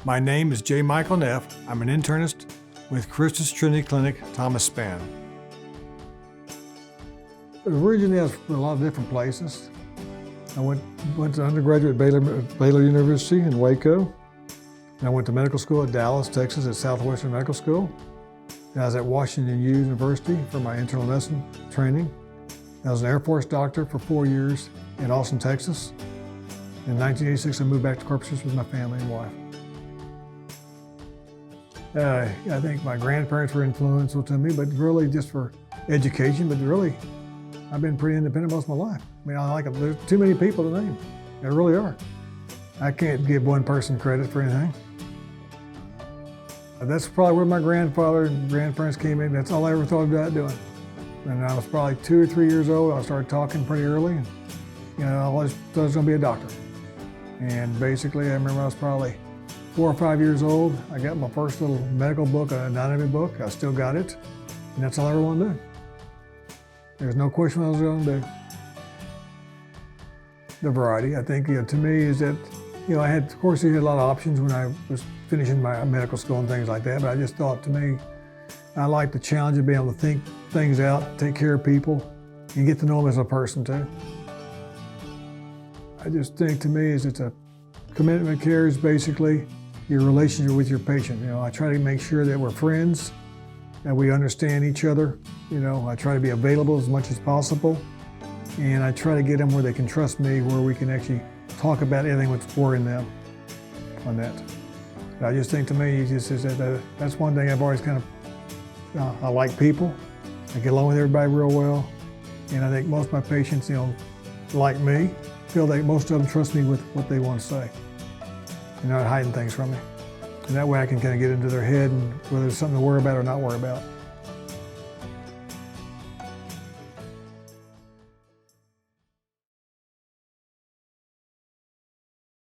My name is J. Michael Neff. I'm an internist with CHRISTUS Trinity Clinic, Thomas Span. Originally, I was from a lot of different places. I went to undergraduate at Baylor University in Waco. And I went to medical school at Dallas, Texas at Southwestern Medical School. And I was at Washington University for my internal medicine training. I was an Air Force doctor for 4 years in Austin, Texas. In 1986, I moved back to Corpus Christi with my family and wife. I think my grandparents were influential to me, but really just for education, but really, I've been pretty independent most of my life. I mean, there's too many people to name. There really are. I can't give one person credit for anything. That's probably where my grandfather and grandparents came in. That's all I ever thought about doing. When I was probably 2 or 3 years old, I started talking pretty early. And, I always thought I was going to be a doctor. And basically, I remember I was probably 4 or 5 years old. I got my first little medical book, an anatomy book. I still got it. And that's all I ever wanted to do. There's no question what I was going to do. The variety, I think, to me is that, I had, of course, you had a lot of options when I was finishing my medical school and things like that, but I just thought, to me, I like the challenge of being able to think things out, take care of people, and get to know them as a person, too. I just think, to me, it's a commitment care is basically your relationship with your patient. I try to make sure that we're friends, that we understand each other. I try to be available as much as possible, and I try to get them where they can trust me, where we can actually talk about anything that's worrying them on that. But I just think, to me, that's one thing I've always kind of, I like people. I get along with everybody real well, and I think most of my patients, like me, feel that most of them trust me with what they want to say. They're not hiding things from me. And that way I can kind of get into their head and whether there's something to worry about or not worry about.